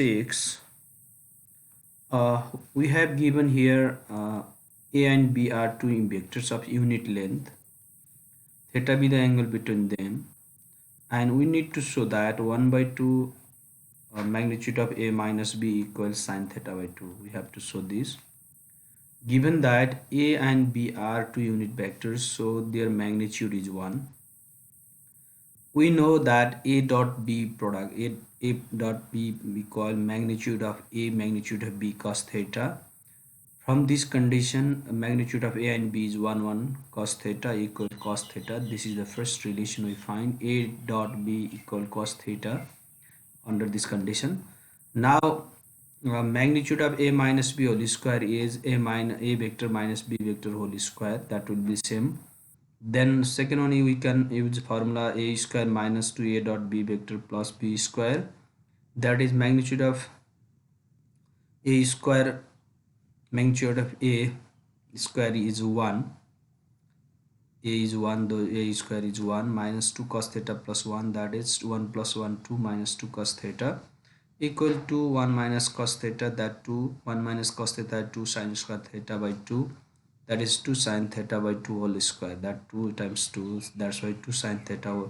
6, we have given here A and B are two vectors of unit length, theta be the angle between them, and we need to show that 1 by 2 magnitude of A minus B equals sine theta by 2. We have to show this. Given that A and B are two unit vectors, so their magnitude is 1. We know that A dot B product, A dot B we call magnitude of A, magnitude of B cos theta. From this condition, magnitude of A and B is 1 cos theta equal cos theta. This is the first relation we find. A dot B equal cos theta under this condition. Now magnitude of A minus B whole square is A vector minus B vector whole square. That will be same. Then second one, we can use formula A square minus 2A dot B vector plus B square. That is magnitude of A square, magnitude of A square is 1. A is 1, though A square is 1, minus 2 cos theta plus 1, that is 1 plus 1 2 minus 2 cos theta equal to 1 minus cos theta, that 2 1 minus cos theta 2 sin square theta by 2, that is 2 sin theta by 2 whole square, that 2 times 2, that's why 2 sin theta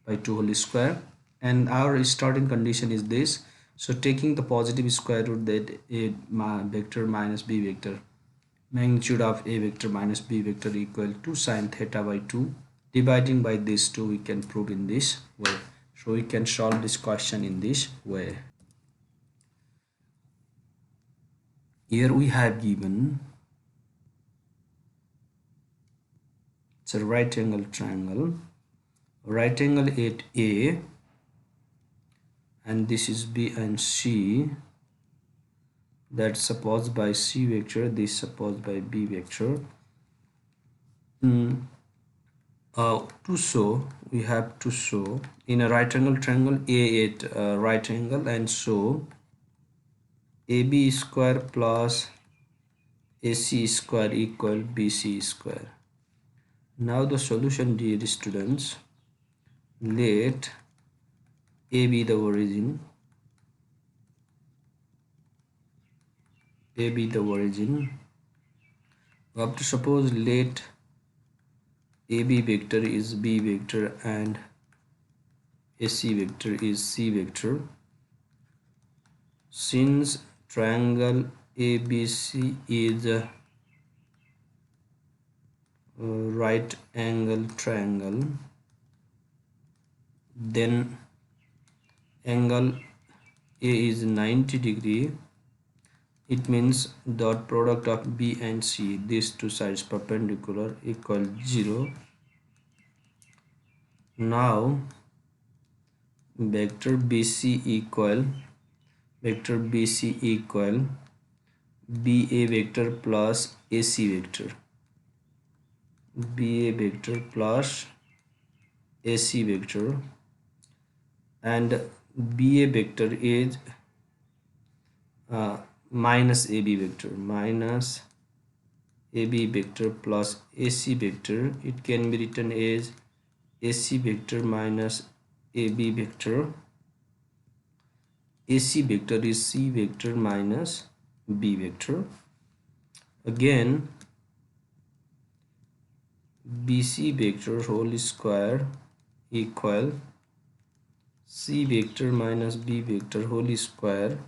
by 2 whole square. And our starting condition is this. So taking the positive square root, that A vector minus B vector, magnitude of A vector minus B vector equal to sine theta by 2, dividing by this 2, we can prove in this way. So we can solve this question in this way. Here we have given it's a right angle triangle, right angle at A, and this is B and C, that's supposed by C vector, this supposed by B vector. To show, we have to show in a right angle triangle A at right angle, and so AB square plus AC square equal BC square. Now the solution, dear students, let A be the origin, A be the origin. We have to suppose let AB vector is B vector and AC vector is C vector. Since triangle ABC is a right angle triangle, then angle A is 90 degree. It means dot product of B and C, these two sides perpendicular, equal 0. Now vector BC equal BA vector plus AC vector, BA vector plus AC vector, and BA vector is minus AB vector, minus AB vector plus AC vector. It can be written as AC vector minus AB vector. AC vector is C vector minus B vector. Again, BC vector whole square equal C vector minus B vector whole square.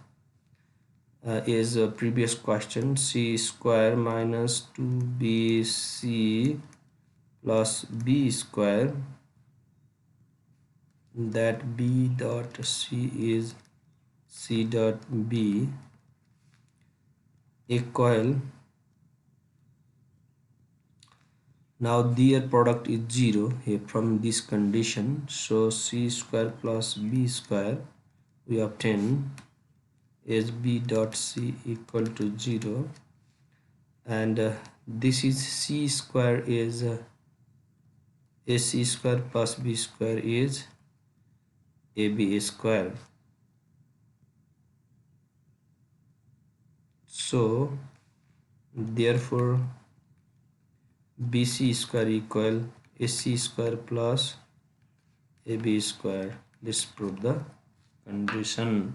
Is a previous question, C square minus 2BC plus B square, that B dot C is C dot B equal, now their product is 0 here from this condition, so C square plus B square we obtain is B dot C equal to 0, and this is C square is AC square plus B square is AB square. So therefore BC square equal AC square plus AB square. This proves the condition.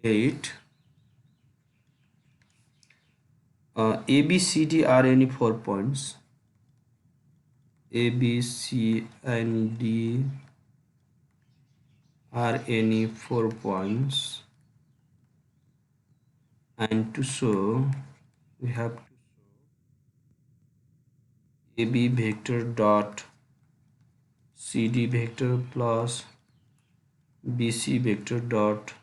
8. A, B, C, D are any 4 points. A, B, C, and D are any 4 points, and to show, we have to show AB vector dot CD vector plus BC vector dot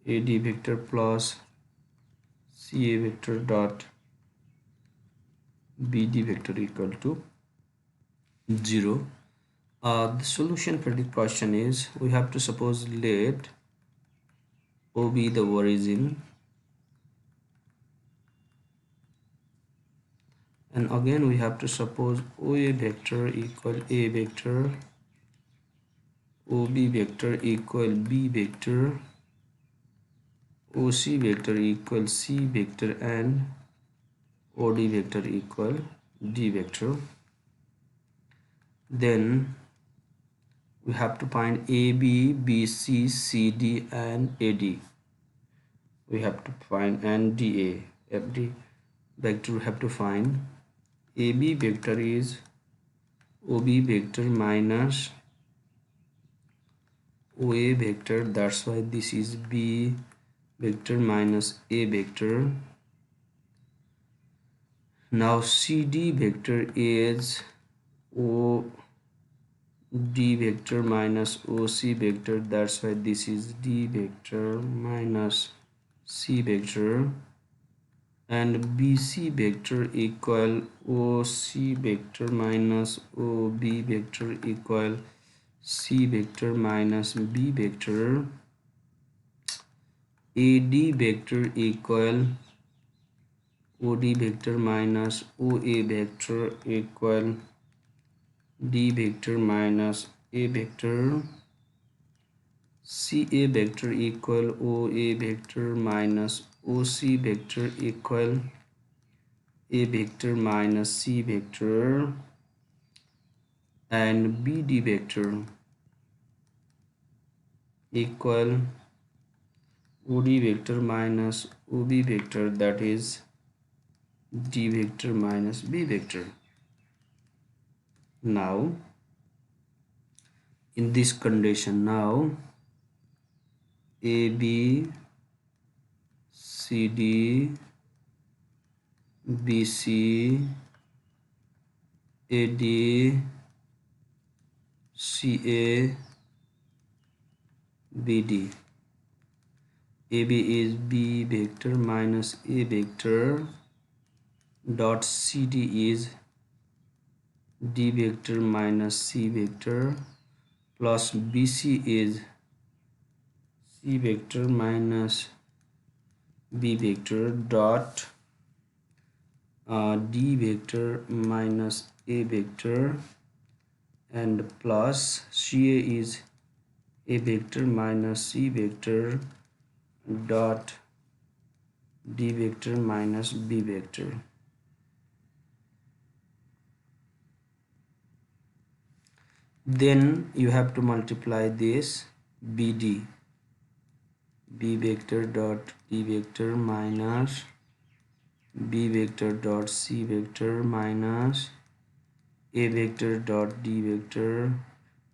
AD vector plus CA vector dot BD vector equal to 0. The solution for the question is, we have to suppose let O be the origin, and again we have to suppose OA vector equal A vector, OB vector equal B vector, OC vector equal C vector, and OD vector equal D vector. Then we have to find AB, BC, CD, and AD. We have to find, and DA. FD vector we have to find. AB vector is OB vector minus OA vector, that's why this is B vector minus A vector. Now CD vector is OD vector minus OC vector, that's why this is D vector minus C vector, and BC vector equal OC vector minus OB vector equal C vector minus B vector. AD vector equal OD vector minus OA vector equal D vector minus A vector. CA vector equal OA vector minus OC vector equal A vector minus C vector, and BD vector equal OD vector minus OB vector, that is D vector minus B vector. Now in this condition, now AB, CD, BC, AD, CA, BD. AB is B vector minus A vector dot CD is D vector minus C vector plus BC is C vector minus B vector dot D vector minus A vector, and plus CA is A vector minus C vector dot D vector minus B vector. Then you have to multiply this BD, B vector dot D vector minus B vector dot C vector minus A vector dot D vector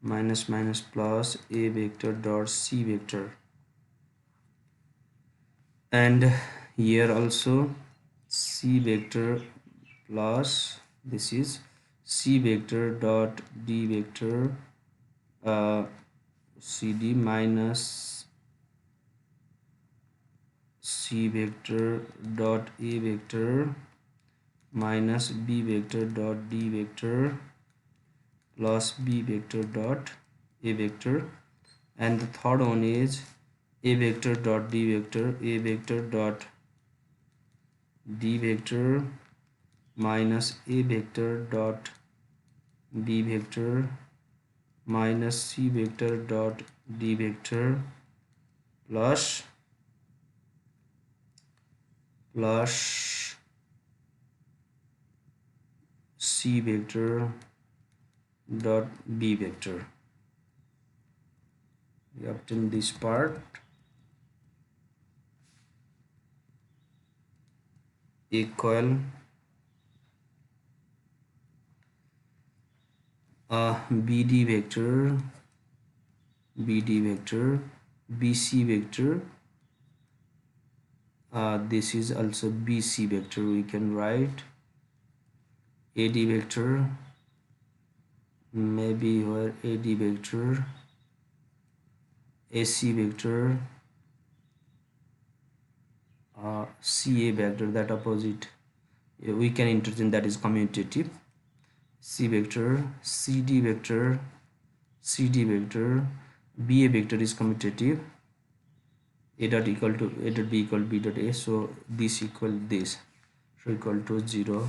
minus minus plus A vector dot C vector, and here also C vector plus this is C vector dot D vector CD minus C vector dot A vector minus B vector dot D vector plus B vector dot A vector, and the third one is A vector dot D vector, A vector dot D vector minus A vector dot B vector minus C vector dot D vector plus C vector dot B vector. We obtain this part. equal BD vector, BC vector, this is also BC vector. We can write AD vector, maybe where AD vector, AC vector, CA vector, that opposite we can interchange, that is commutative. C vector, CD vector, CD vector, BA vector is commutative. A dot equal to A dot B equal to B dot A, so this equal this, so equal to 0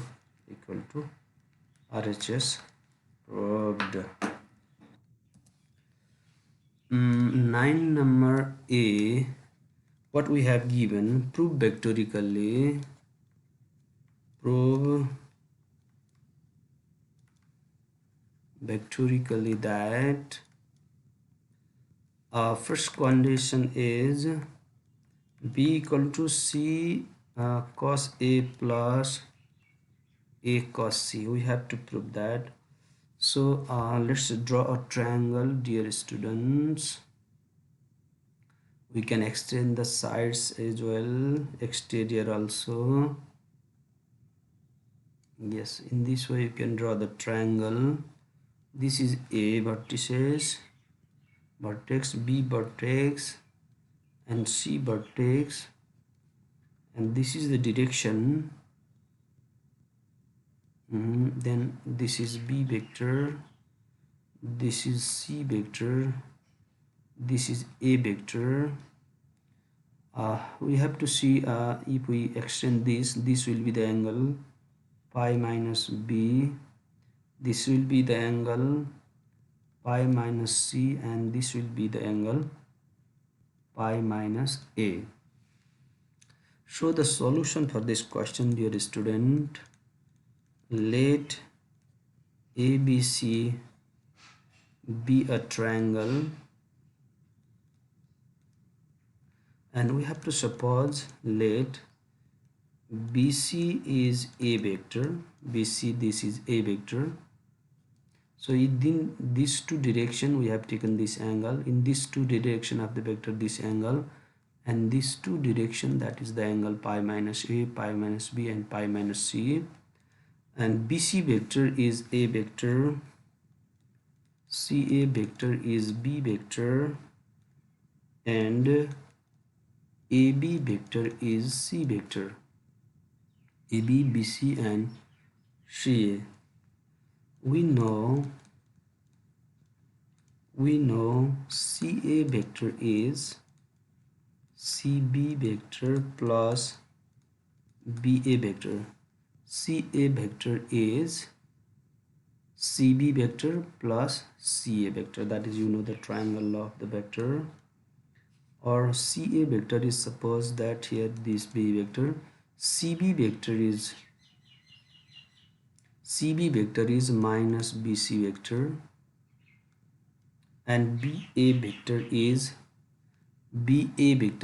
equal to RHS proved. 9 number A, what we have given, prove vectorically, that first condition is B equal to C cos A plus A cos C. We have to prove that. So let's draw a triangle, dear students. We can extend the sides as well, exterior also. Yes, in this way you can draw the triangle. This is A vertices, vertex, B vertex, and C vertex, and this is the direction. Then this is B vector, this is C vector, this is A vector. We have to see if we extend this will be the angle pi minus B, this will be the angle pi minus C, and this will be the angle pi minus A. So the solution for this question, dear student, let ABC be a triangle, and we have to suppose let BC is A vector, BC, this is A vector. So in these two direction we have taken this angle, in these two direction of the vector this angle, and these two direction, that is the angle pi minus A, pi minus B, and pi minus C. And BC vector is A vector, CA vector is B vector, and AB vector is C vector. AB, BC, and CA. We know CA vector is CB vector plus BA vector. CA vector is CB vector plus CA vector, that is, you know, the triangle of the vector. Or CA vector is, suppose that here this B vector, CB vector is minus BC vector, and BA vector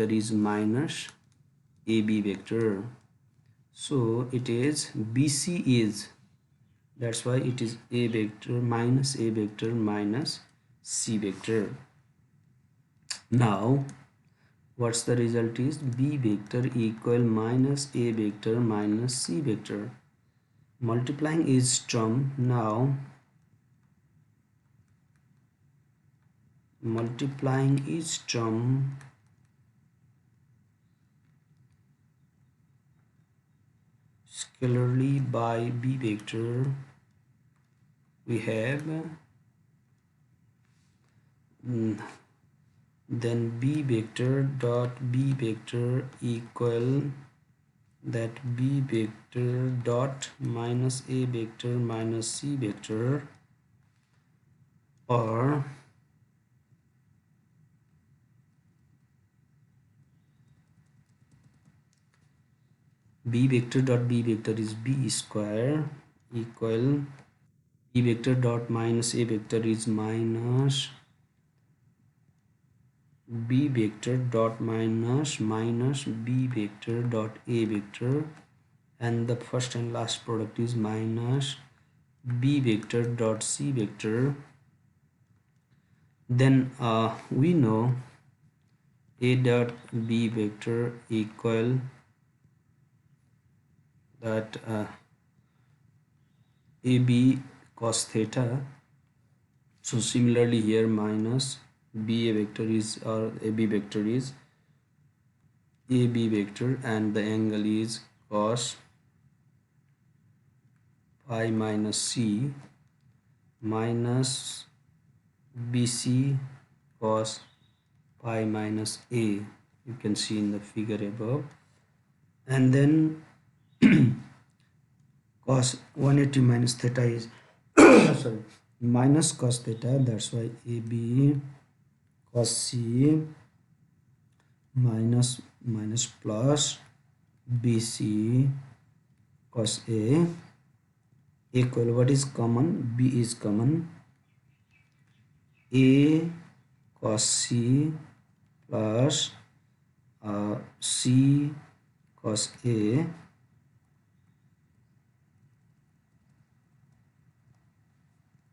is minus AB vector. So it is BC is, that's why it is A vector minus C vector. Now what's the result is B vector equal minus A vector minus C vector. Multiplying each term, now multiplying each term scalarly by B vector, we have then B vector dot B vector equal that B vector dot minus A vector minus C vector, or B vector dot B vector is B square equal B vector dot minus A vector is minus B vector dot minus B vector dot A vector, and the first and last product is minus b vector dot c vector. Then we know a dot b vector equal that ab cos theta. So similarly here minus ba vector is, or ab vector is ab vector, and the angle is cos pi minus c minus bc cos pi minus a, you can see in the figure above. And then cos 180 minus theta is sorry, minus cos theta, that's why ab cos c minus minus plus bc cos a equal, what is common, b is common, a cos c plus c cos a,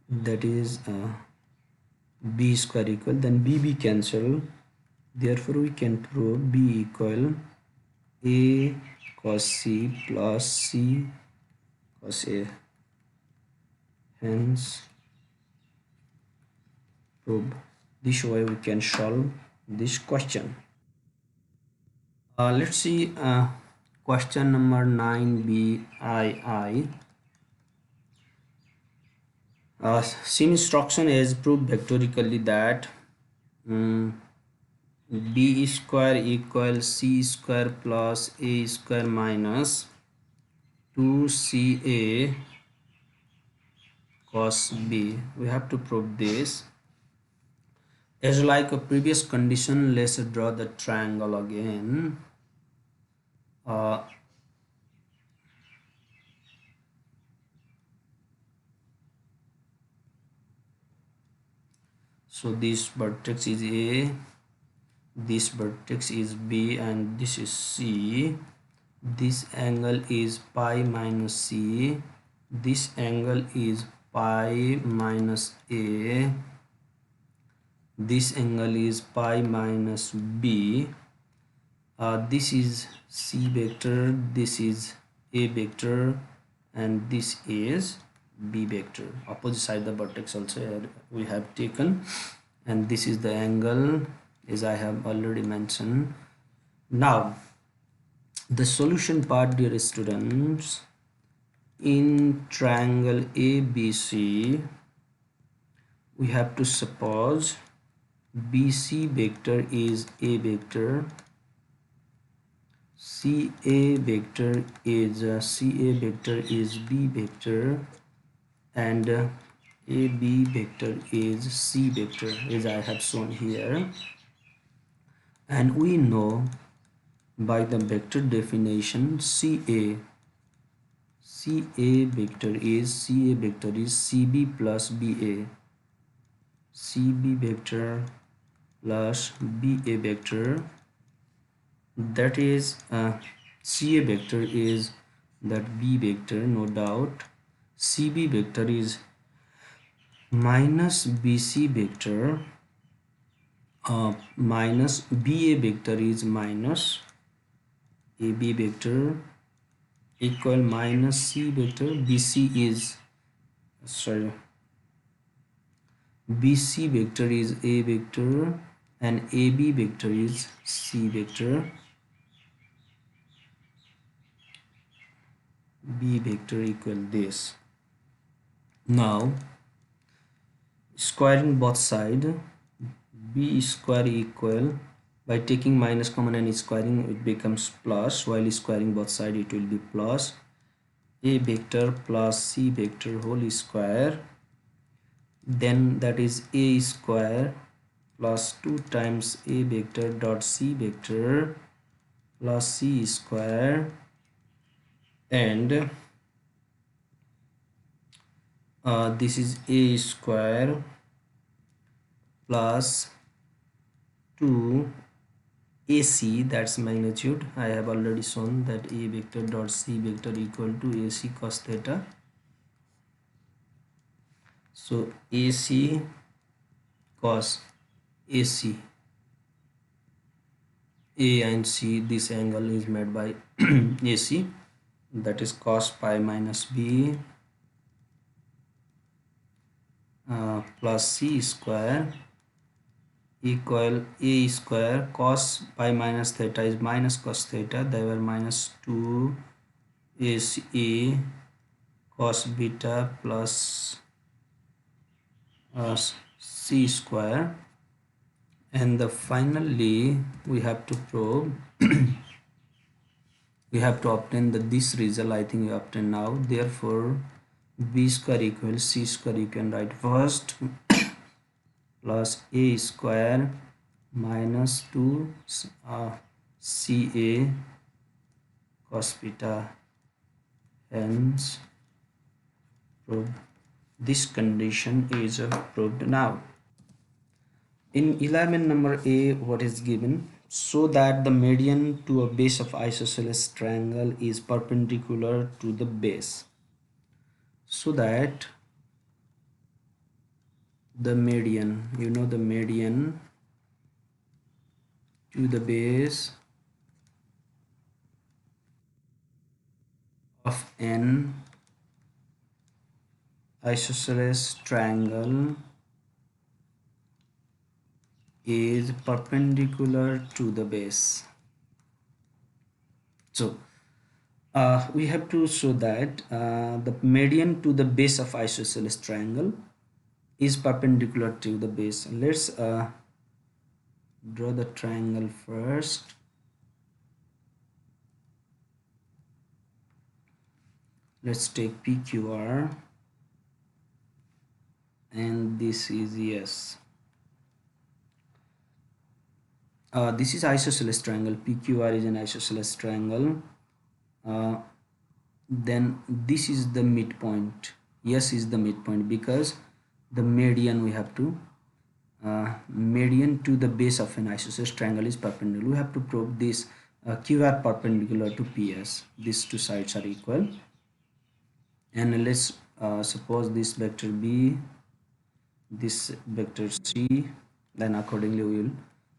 that is b square equal, then b cancel, therefore we can prove b equal a cos c plus c cos a, hence prove. This way we can solve this question. Let's see question number 9b. Same instruction is proved vectorically that b square equals c square plus a square minus 2ca cos b. We have to prove this. As like a previous condition, let's draw the triangle again. So this vertex is a, this vertex is b, and this is c. This angle is pi minus c, this angle is pi minus a, this angle is pi minus b. This is c vector, this is a vector, and this is b vector. Opposite side the vertex also we have taken, and this is the angle as I have already mentioned. Now the solution part, dear students, in triangle ABC we have to suppose BC vector is a vector, CA vector is B vector, and AB vector is C vector as I have shown here. And we know by the vector definition CA vector is CB plus BA, CB vector plus BA vector, that is CA vector is that B vector, no doubt. CB vector is minus BC vector minus BA vector is minus AB vector equal minus C vector. BC vector is A vector and AB vector is C vector. B vector equal this. Now squaring both sides, B square equal, by taking minus common and squaring it becomes plus, while squaring both sides it will be plus A vector plus C vector whole square, then that is A square plus 2 times A vector dot C vector plus C square, and this is A square plus 2 AC, that's magnitude. I have already shown that A vector dot C vector equal to AC cos theta. So AC cos AC, A and C, this angle is made by AC, that is cos pi minus B plus C square equal A square. Cos pi minus theta is minus cos theta, they were minus 2 is A cos beta plus C square. And finally we have to prove we have to obtain this result. I think we obtain now. Therefore B square equals C square, you can write first, plus A square minus 2 CA cos beta, hence proved. This condition is proved. Now in element number A, what is given? So that the median to a base of isosceles triangle is perpendicular to the base. So that the median, the median to the base of an isosceles triangle is perpendicular to the base. So we have to show that the median to the base of isosceles triangle is perpendicular to the base. Let's draw the triangle first. Let's take PQR, and this is yes. This is isosceles triangle. PQR is an isosceles triangle. Then this is the midpoint. Yes is the midpoint, because the median we have to median to the base of an isosceles triangle is perpendicular. We have to prove this QR perpendicular to PS. These two sides are equal. And let's suppose this vector B, this vector C, then accordingly we will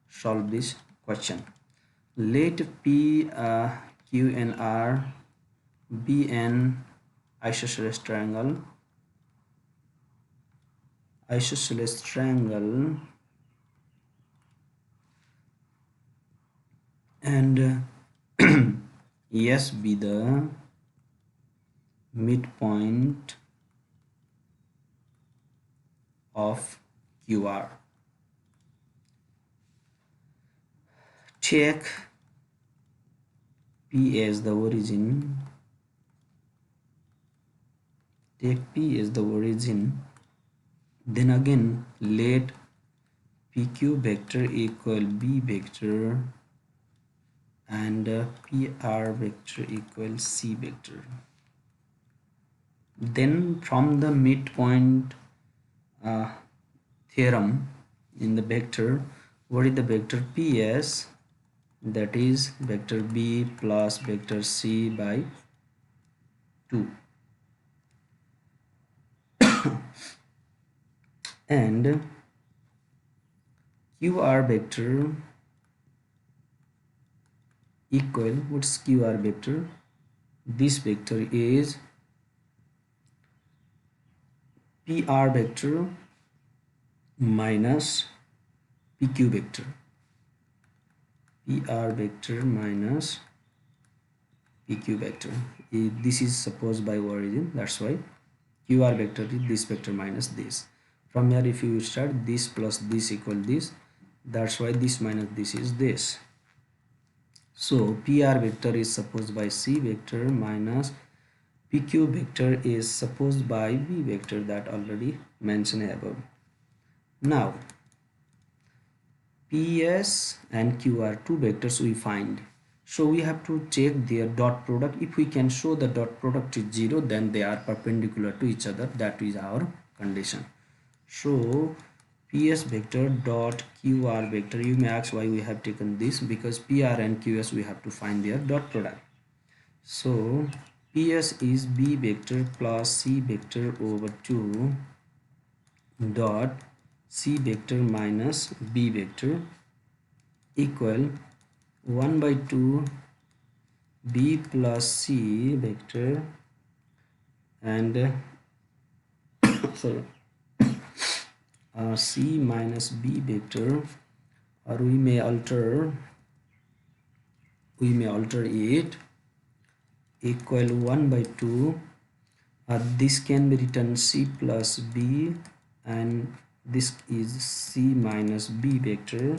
solve this question. Let P, Q and R be an isosceles triangle. Isosceles triangle, and S be the midpoint of QR. Take P as the origin. Take P as the origin. Then again let PQ vector equal B vector and PR vector equal C vector. Then from the midpoint theorem in the vector, what is the vector PS? That is vector B plus vector C by 2. And QR vector equal, what's QR vector? This vector is PR vector minus PQ vector. PR vector minus PQ vector. This is supposed by origin, that's why QR vector is this vector minus this. From here if you start this plus this equal this, that's why this minus this is this. So PR vector is supposed by C vector minus PQ vector is supposed by B vector, that already mentioned above. Now PS and Q are two vectors we find, so we have to check their dot product. If we can show the dot product is 0, then they are perpendicular to each other. That is our condition. So PS vector dot QR vector. You may ask why we have taken this, because PR and QS we have to find their dot product. So PS is B vector plus C vector over 2 dot C vector minus B vector equal 1 by 2 B plus C vector and sorry C minus B vector, or we may alter it, equal 1 by 2. This can be written C plus B, and this is C minus B vector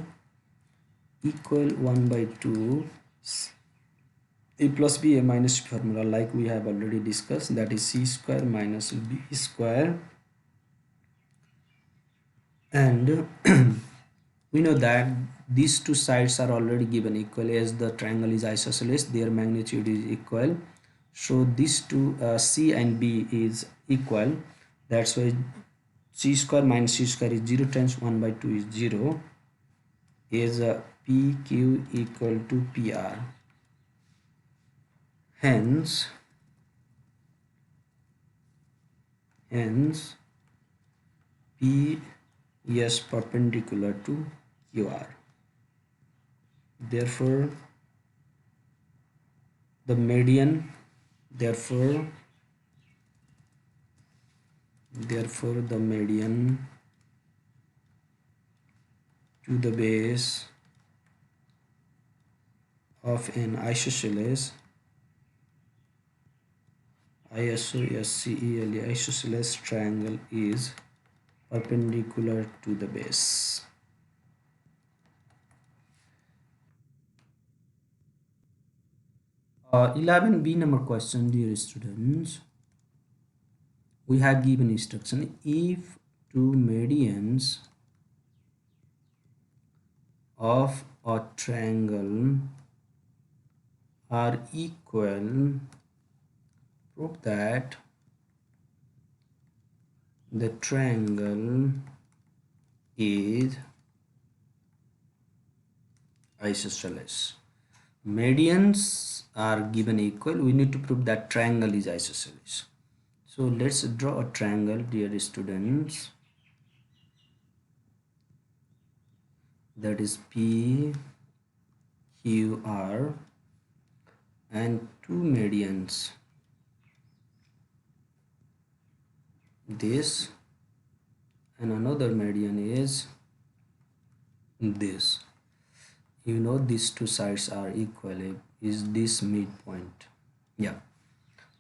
equal 1 by 2 A plus B A minus formula, like we have already discussed, that is C square minus B square. And we know that these two sides are already given equal, as the triangle is isosceles, their magnitude is equal. So these two C and B is equal. That's why C square minus C square is 0 times 1 by 2 is 0, is PQ equal to PR. Hence P is perpendicular to QR. Therefore the median, therefore the median to the base of an isosceles isosceles triangle is perpendicular to the base. Uh, 11B number question, dear students. We have given instruction: if two medians of a triangle are equal, prove that the triangle is isosceles. Medians are given equal, we need to prove that triangle is isosceles. So let's draw a triangle, dear students, that is PQR, and two medians, this, and another median is this. You know these two sides are equal, is this midpoint. Yeah.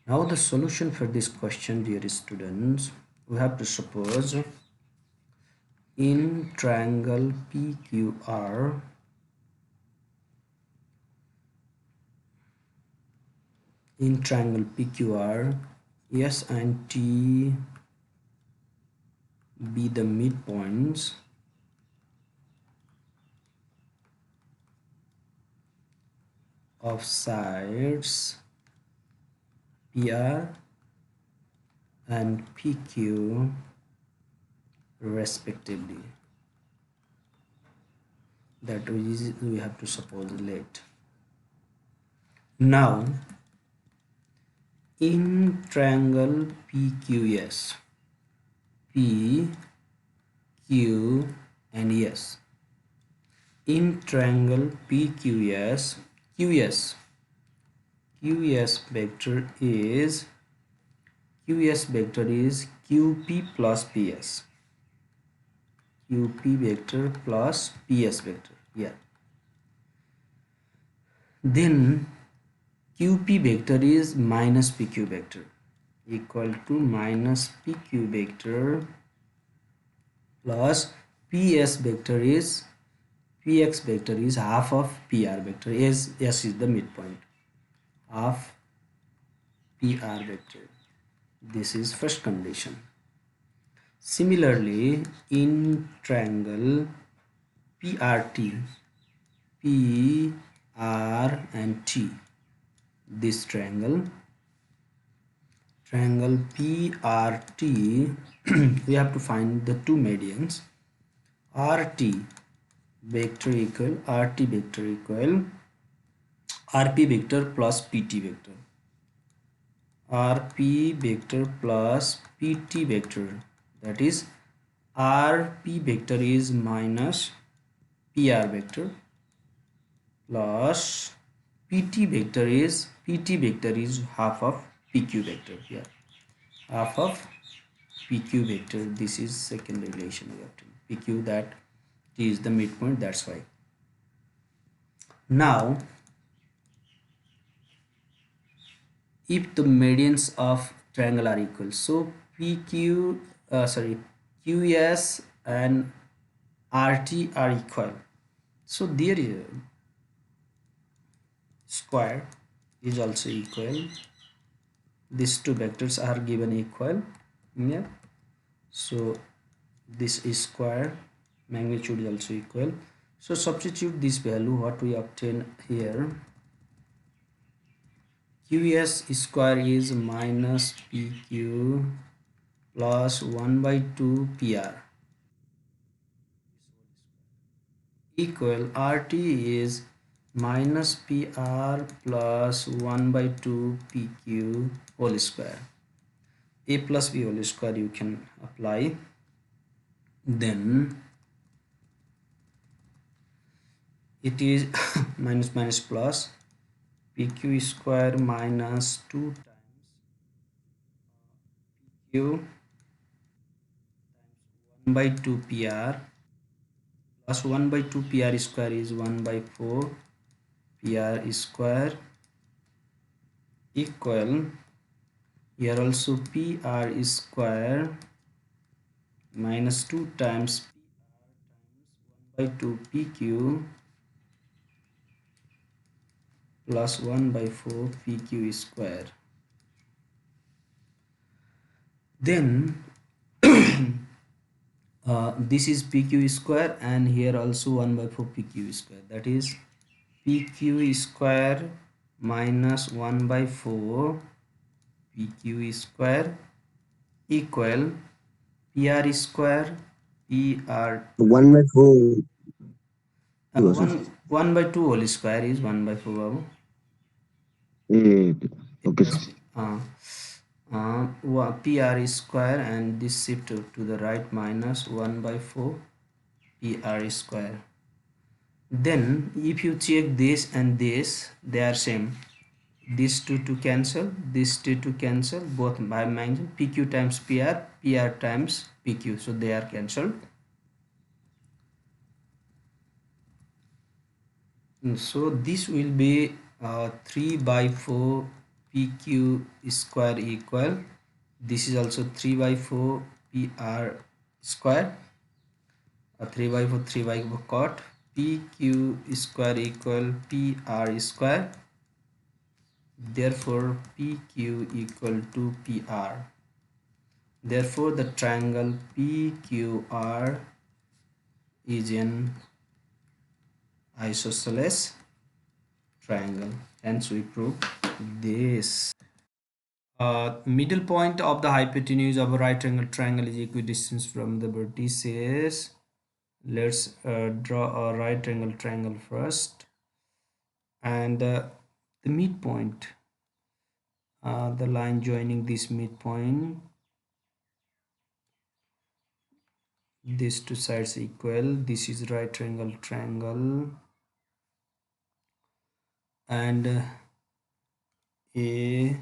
Now the solution for this question, dear students, we have to suppose in triangle PQR, S and T be the midpoints of sides PR and PQ respectively. That we have to suppose let. Now in triangle PQS, P, Q and S, in triangle PQS, QS vector is QP plus PS. QP vector plus PS vector. Yeah. Then QP vector is minus PQ vector, equal to minus PQ vector plus PS vector is PX vector is half of PR vector, as S is the midpoint, half PR vector. This is first condition. Similarly, in triangle PRT, P, R and T, this triangle PRT, we have to find the two medians. RT vector equal RT vector equal RP vector plus PT vector. RP vector plus PT vector, that is RP vector is minus PR vector plus PT vector is half of PQ vector here. Half of PQ vector, this is second relation we have to PQ, that T is the midpoint, that's why. Now if the medians of triangle are equal, so QS and RT are equal, so their square is also equal. These two vectors are given equal, yeah, so this is square, magnitude is also equal. So substitute this value, what we obtain here, QS square is minus PQ plus 1 by 2 PR equal RT is minus PR plus 1 by 2 PQ whole square. A plus B whole square you can apply, then it is minus minus plus PQ square minus 2 times PQ 1 by 2 PR plus 1 by 2 PR square is 1 by 4 PR square equal, here also PR square minus 2 times PR times 1 by 2 PQ plus 1 by 4 PQ square. Then this is PQ square, and here also 1 by 4 PQ square, that is PQ square minus 1 by 4 PQ square equal PR square PR 1 by 4 1 by 2 whole square is 1 by 4 babu. 8. A Okay, plus sir. B. PR square, and this shift to the right, minus 1 by 4 PR square. Then if you check this and this, they are same. These two to cancel, these two to cancel, both by mention PQ times PR times PQ, so they are cancelled. So this will be 3 by 4 PQ square equal, this is also 3 by 4 PR square, 3 by 4 3 by 4 cot PQ square equal PR square, therefore PQ equal to PR. Therefore the triangle PQR is an isosceles triangle, hence we prove this. Middle point of the hypotenuse of a right angle triangle is equidistant from the vertices. Let's draw a right angle triangle first, and the midpoint, the line joining this midpoint, these two sides equal, this is right angle triangle, and A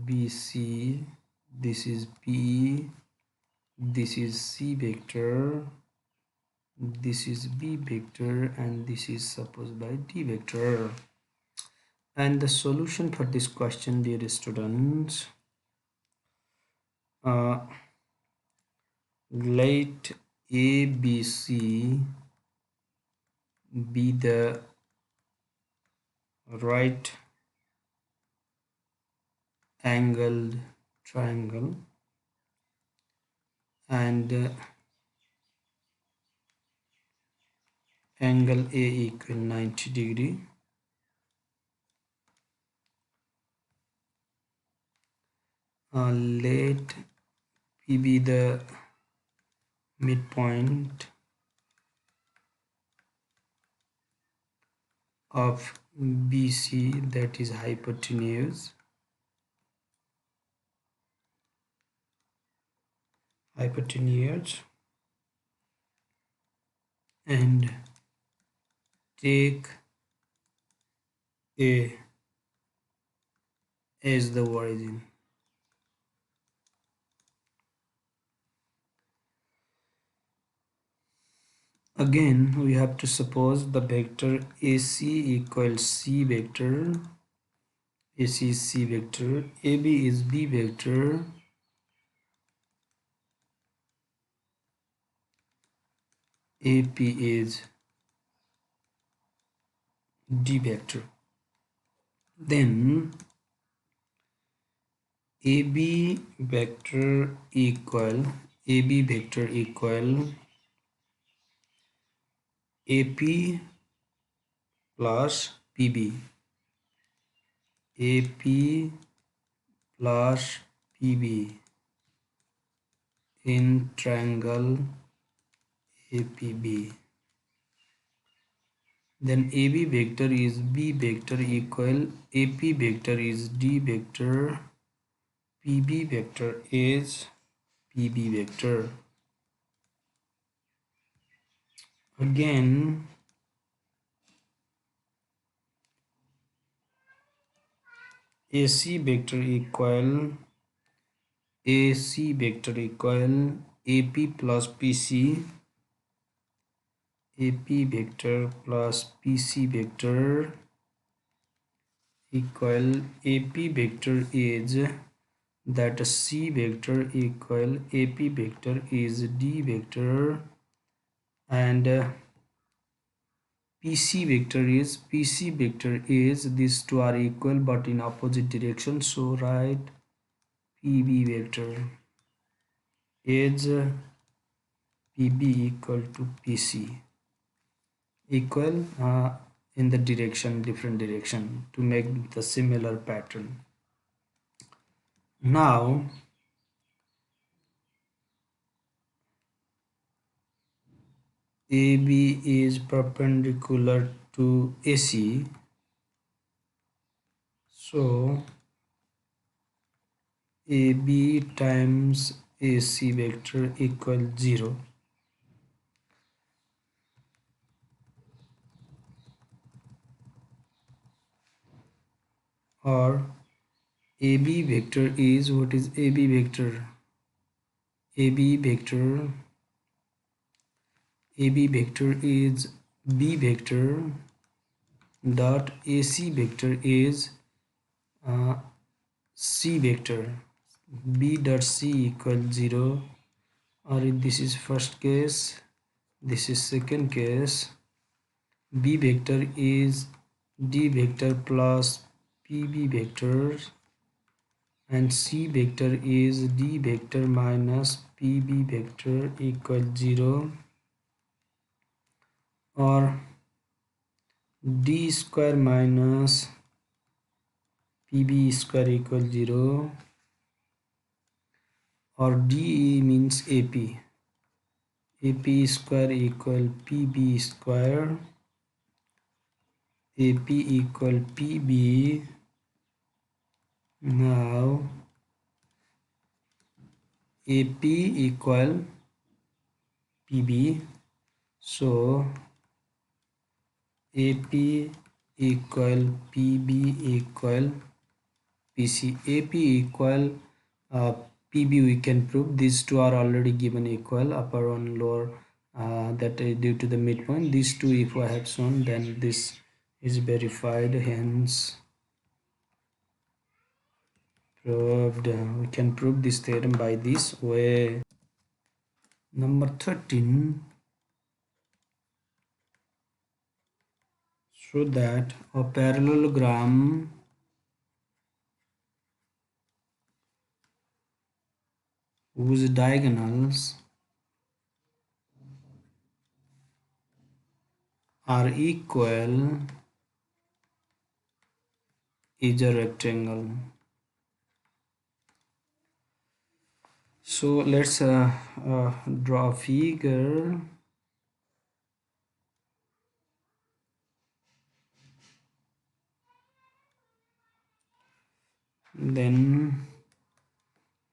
B C, this is B, this is C vector, this is B vector, and this is supposed by D vector. And the solution for this question, dear students, let ABC be the right angled triangle, and angle A equal 90 degree. Let P be the midpoint of BC, that is hypotenuse, and take A as the origin. Again, we have to suppose the vector AC equals C vector, AC is C vector, AB is B vector, AP is D vector. Then AB vector equal AP plus PB, AP plus PB in triangle APB. Then AB vector is B vector equal AP vector is D vector, PB vector is PB vector. Again, AC vector equal AP plus PC, AP vector plus PC vector equal AP vector is that C vector equal AP vector is D vector, and PC vector is these two are equal but in opposite direction, so write PB vector is PB equal to PC, equal in the different direction to make the similar pattern. Now AB is perpendicular to AC, so AB times AC vector equal 0, or AB vector is, what is AB vector? AB vector is B vector dot AC vector is C vector. B dot C equal 0, or if this is first case, this is second case. B vector is D vector plus PB vector, and C vector is D vector minus PB vector equal 0, or D square minus PB square equal 0, or D means AP square equal PB square, AP equal PB. Now AP equal PB, so AP equal PB equal PC. AP equal PB we can prove. These two are already given equal, upper one lower, that is due to the midpoint. These two if I have shown, then this is verified, hence proved. We can prove this theorem by this way. Number 13, show that a parallelogram whose diagonals are equal is a rectangle. So let's draw a figure. Then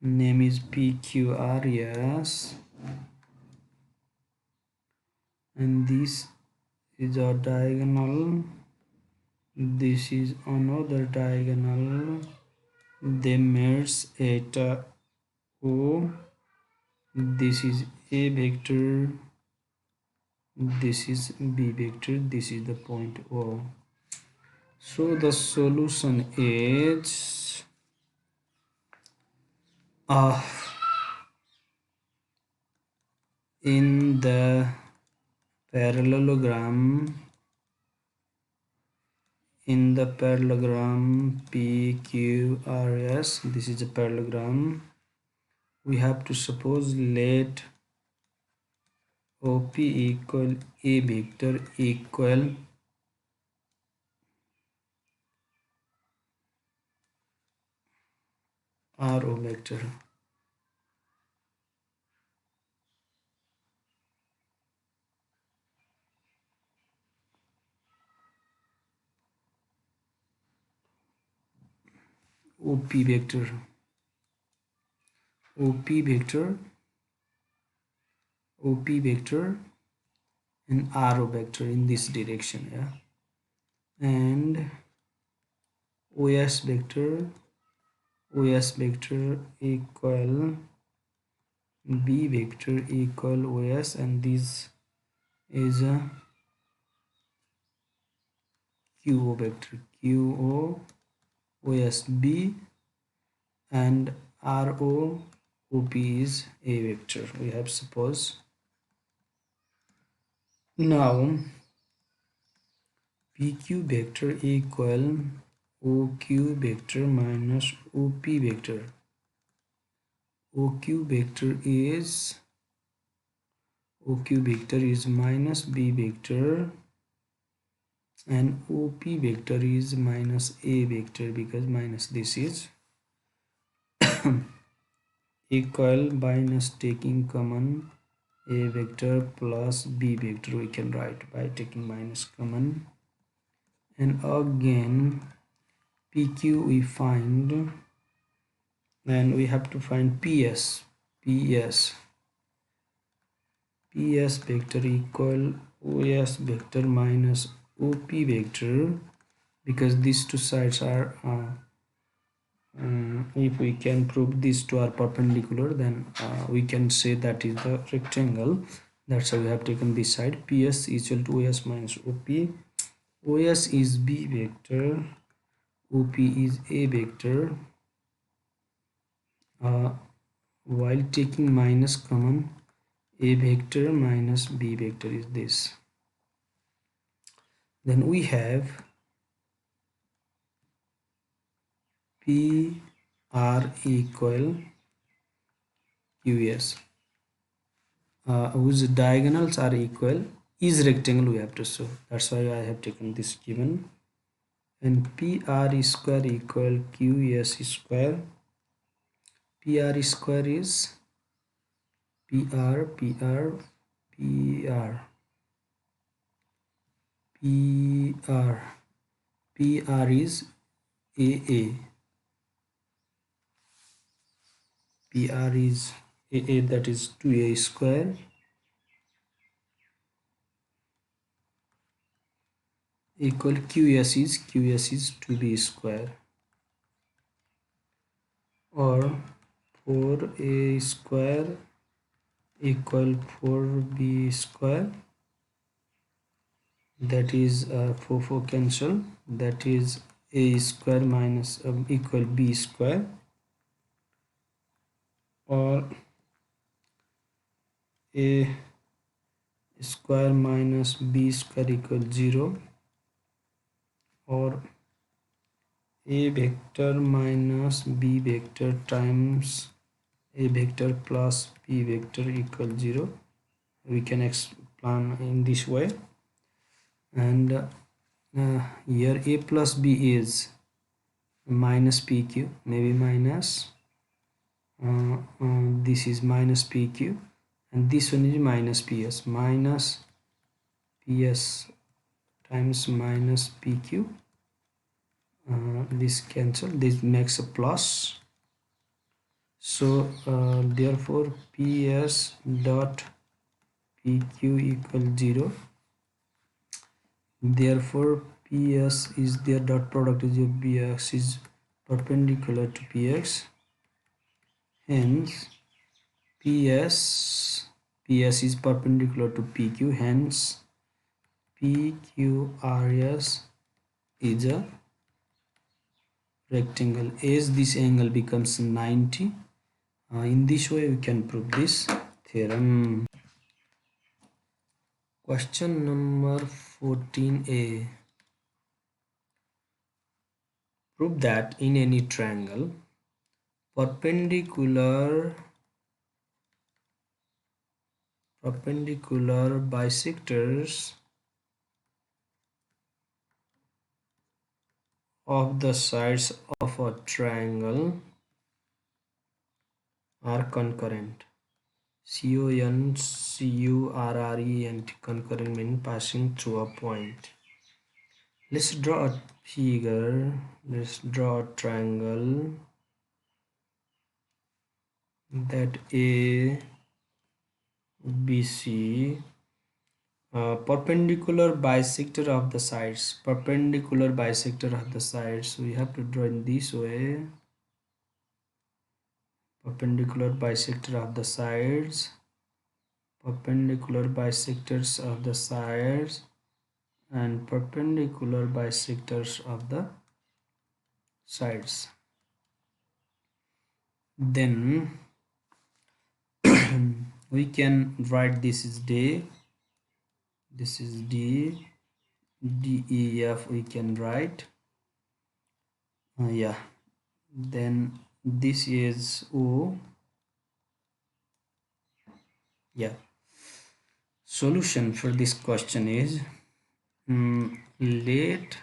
name is PQRS, and this is a diagonal, this is another diagonal, they merge at O. This is A vector, this is B vector, this is the point O. So the solution is in the parallelogram, PQRS, this is a parallelogram. We have to suppose let OP equal A vector equal RO vector. OP vector, OP vector, OP vector, and RO vector in this direction, yeah. And OS vector equal B vector equal OS, and this is a QO vector, QO OS B, and RO OP is A vector. We have suppose. Now PQ vector equal OQ vector minus OP vector. OQ vector is minus B vector, and OP vector is minus A vector, because minus this is equal minus taking common A vector plus B vector, we can write by taking minus common. And again PQ we find, and we have to find PS vector equal OS vector minus OP vector, because these two sides are if we can prove these two are perpendicular, then we can say that is the rectangle. That's how we have taken this side. PS is equal to OS minus OP. OS is B vector, OP is A vector. While taking minus common, A vector minus B vector is this. Then we have PR equal QS, whose diagonals are equal, is rectangle we have to show. That's why I have taken this given. And PR square equal QS square. PR square is PR is AA. PR is AA, that is 2A square equal QS is 2B square, or 4A square equal 4B square, that is 4 cancel, that is A square minus equal B square, or A square minus B square equal 0, or A vector minus B vector times A vector plus B vector equal 0. We can explain in this way. And here A plus B is minus PQ, maybe minus this is minus PQ, and this one is minus PS. Minus PS times minus PQ. This cancel. This makes a plus. So therefore PS dot PQ equal 0. Therefore PS is their dot product is your BX is perpendicular to PX. Hence PS is perpendicular to PQ. Hence PQRS is a rectangle. As this angle becomes 90, in this way we can prove this theorem. Question number 14a. Prove that in any triangle perpendicular bisectors of the sides of a triangle are concurrent. CONCURRENT, concurrent means passing through a point. Let's draw a figure. Let's draw a triangle that ABC, perpendicular bisector of the sides. Perpendicular bisector of the sides. So we have to draw in this way. Perpendicular bisector of the sides. Perpendicular bisectors of the sides and perpendicular bisectors of the sides. Then we can write this is D, this is D, D, E, F we can write. Yeah, then this is O. Yeah, solution for this question is let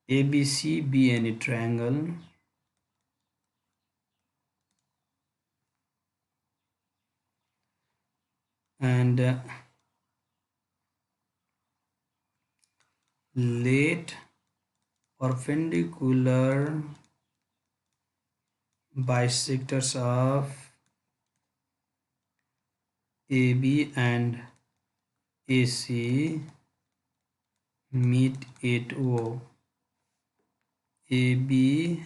ABC be any triangle and let perpendicular bisectors of AB and AC meet at O. AB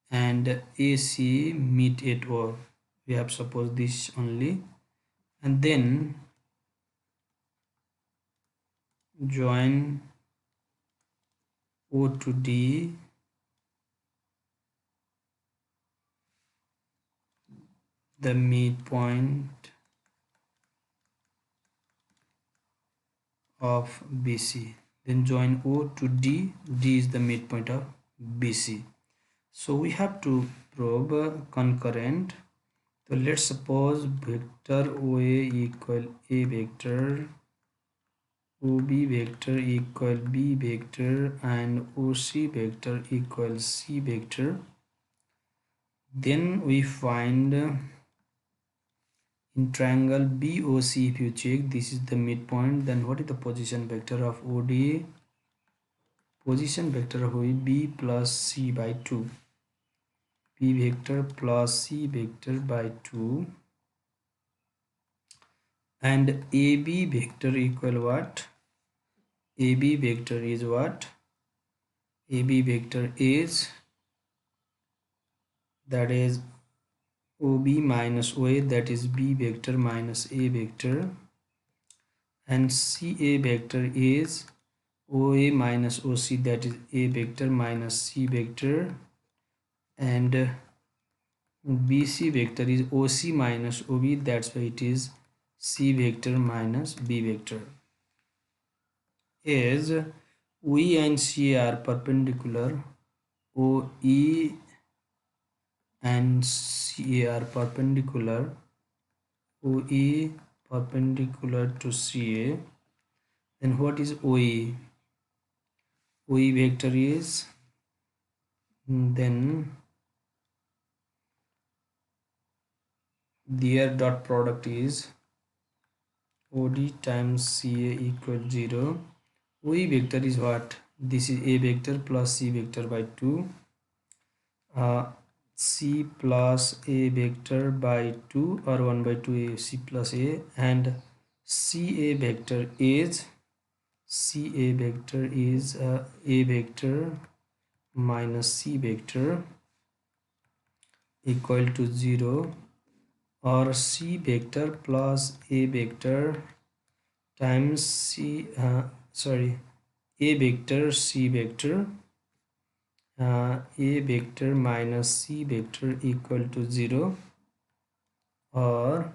and AC meet at O. We have supposed this only, and then join O to D the midpoint of BC. Then join O to D. D is the midpoint of BC. So we have to prove concurrent. So let's suppose vector OA equal A vector, OB vector equal B vector, and OC vector equal C vector. Then we find in triangle BOC, if you check, this is the midpoint. Then what is the position vector of OD? Position vector of OD B plus C by 2. B vector plus C vector by 2. And AB vector equal what? AB vector is what? AB vector is, that is OB minus OA, that is B vector minus A vector, and CA vector is OA minus OC, that is A vector minus C vector, and BC vector is OC minus OB, that's why it is C vector minus B vector. As OE and C are perpendicular, OE and CA are perpendicular, OE perpendicular to CA, then what is OE? OE vector is, then their dot product is OD times CA equals 0. OE vector is what? This is A vector plus C vector by 2. C plus A vector by 2 or 1 by 2 A C plus A, and CA vector is A vector minus C vector equal to 0, or C vector plus A vector times A vector C vector, A vector minus C vector equal to 0, or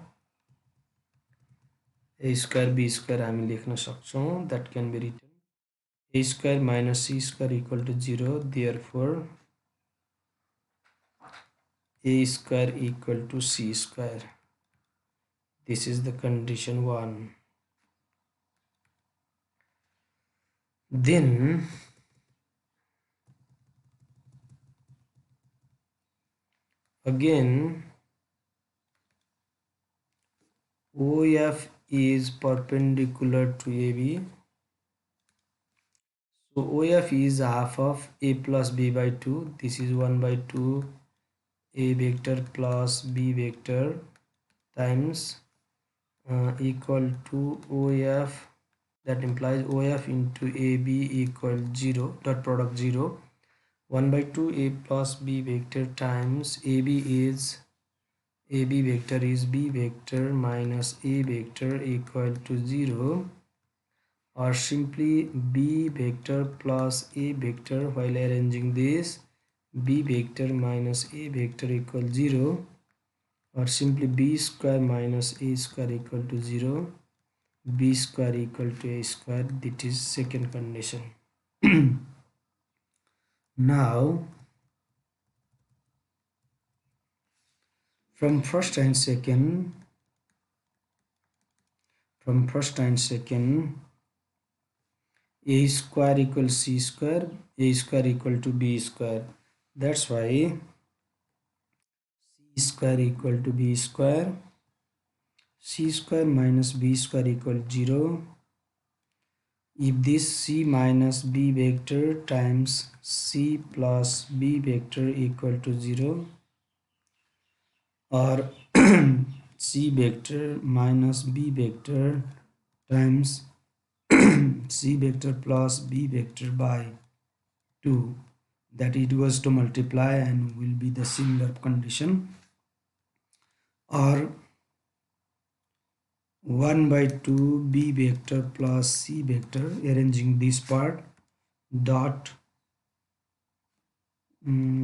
A square B square हामी लेख्न सक्छौं. That can be written A square minus C square equal to 0. Therefore A square equal to C square. This is the condition 1. Then again OF is perpendicular to AB. So OF is half of A plus B by 2. This is 1 by 2 A vector plus B vector times equal to OF. That implies OF into AB equal 0, dot product 0. 1 by 2 A plus B vector times AB vector is B vector minus A vector equal to 0, or simply B vector plus A vector. While arranging this, B vector minus A vector equal 0, or simply B square minus A square equal to 0, B square equal to A square. That is second condition. Now from first and second, A square equals C square, A square equal to B square. That's why C square equal to B square, C square minus B square equal 0. If this C minus B vector times C plus B vector equal to 0, or C vector minus B vector times C vector plus B vector by 2, that it was to multiply and will be the similar condition, or 1 by 2 B vector plus C vector, arranging this part, dot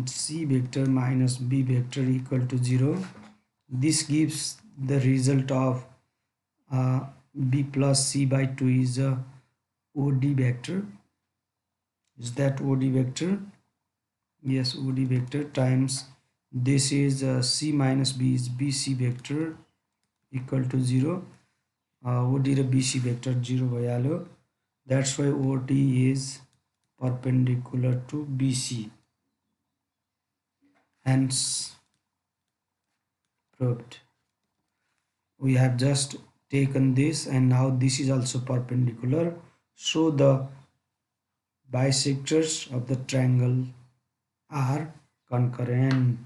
C vector minus B vector equal to 0. This gives the result of B plus C by 2 is a OD vector. Is that OD vector? Yes, OD vector times this is C minus B is BC vector equal to 0. OD raw BC vector 0 भइहाल्यो. That's why OD is perpendicular to BC. Hence proved. We have just taken this, and now this is also perpendicular, so the bisectors of the triangle are concurrent.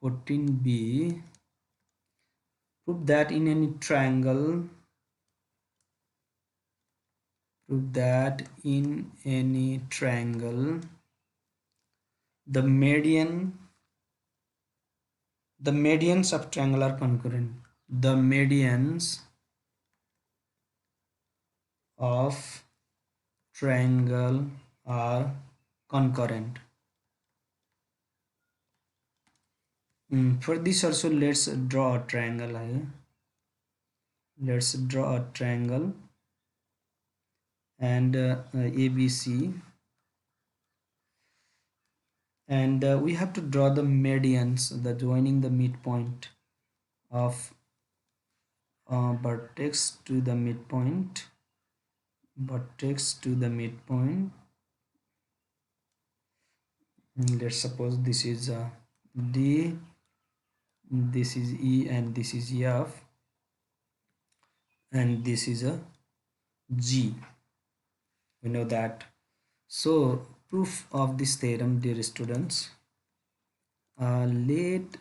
14b, prove that in any triangle, the medians of triangle are concurrent. The medians of triangle are concurrent. For this also, let's draw a triangle here. Let's draw a triangle and ABC, and we have to draw the medians, the joining the midpoint of vertex to the midpoint, let's suppose this is D, this is E and this is F, and this is a G. We know that. So proof of this theorem, dear students, let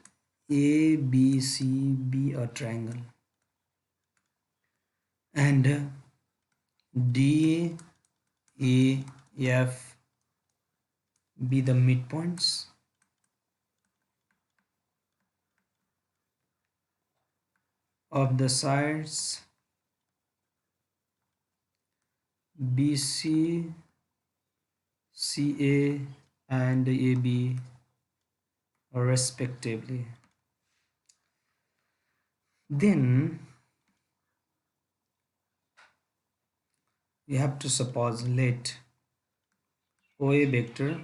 ABC be a triangle and DAF be the midpoints of the sides BC, CA and AB respectively. Then we have to suppose let OA vector,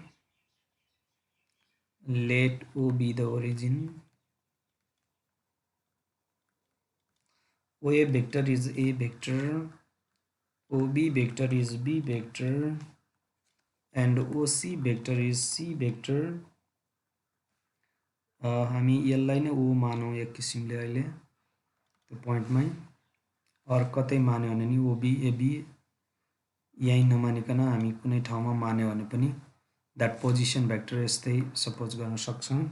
let O be the origin, OA vector is A vector, OB vector is B vector, and OC vector is C vector. हामी यसलाई नै O मानौँ एक किसिमले अहिले त्यो पोइन्टमै, अरू कतै मान्यो भने नि OB AB यही नमानिकन हामी कुनै ठाउँमा मान्यो भने पनि द्याट पोजिसन भेक्टर यस्तै सपोज गर्न सक्छौँ।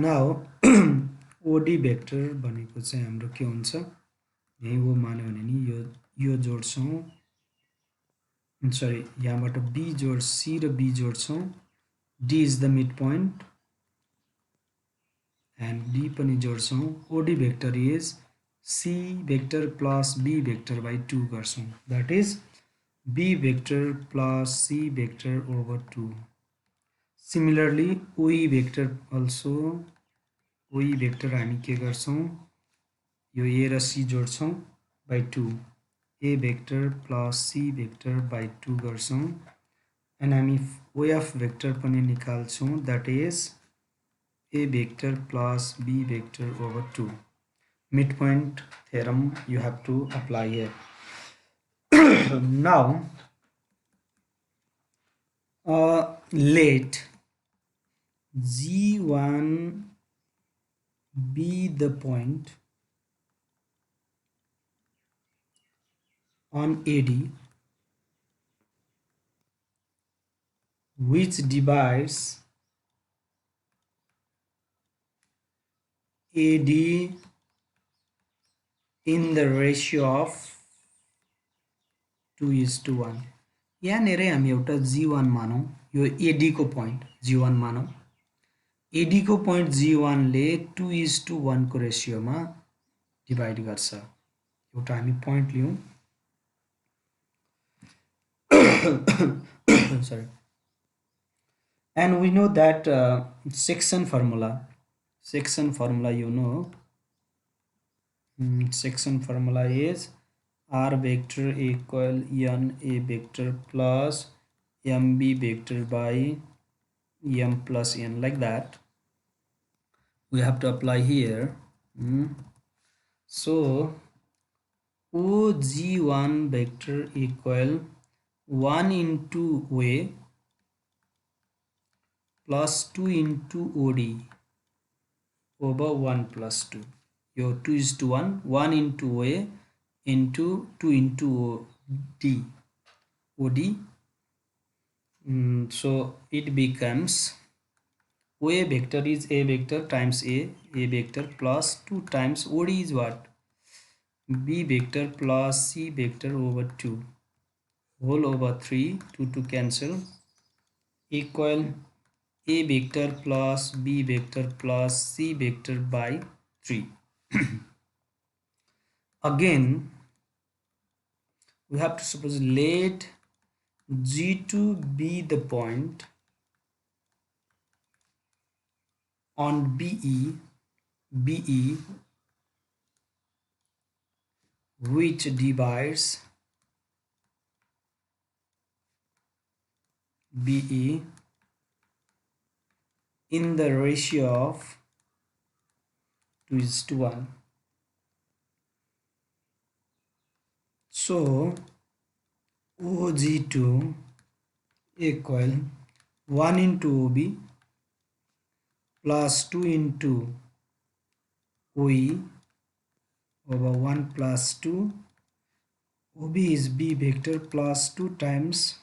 नाउ OD भेक्टर भनेको चाहिँ हाम्रो के हुन्छ, यही O मान्यो भने नि यो जोड्छौँ, सरी यहाँबाट B जोड C र B जोड्छौँ, D is the mid point and D पनि जोड्छौँ, OD vector is C vector plus B vector by 2 गर्छौँ, that is B vector plus C vector over 2. Similarly OE vector also, OE vector हामी के गर्छौँ, यो A र C जोड्छौँ by 2, A vector plus C vector by 2 गर्छौँ, and हामी OF vector पनि निकाल्छौँ, that is A vector plus B vector over 2. Midpoint theorem you have to apply here. Now let G1 be the point on AD which divides AD in the ratio of 2:1. यहाँनिर हामी एउटा G1 मानौँ, यो AD को point G1 मानौँ, AD को point G1 ले 2:1 को रेशियोमा divide गर्छ, एउटा हामी point लियौँ sorry, and we know that section formula you know, section formula is R vector equal N A vector plus MB vector by M plus N, like that we have to apply here. So OG1 vector equal 1 into OA plus 2 into OD over 1 plus 2. Your 2:1, 1 into OA into 2 into OD. So it becomes OA vector is A vector times A vector plus 2 times OD is what? B vector plus C vector over 2 whole over 3, 2 to cancel, equal A vector plus B vector plus C vector by 3. Again we have to suppose let G2 be the point on BE which divides BE in the ratio of 2:1. So OG2 equal 1 into OB plus 2 into OE over 1 plus 2. OB is B vector plus 2 times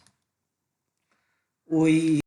OE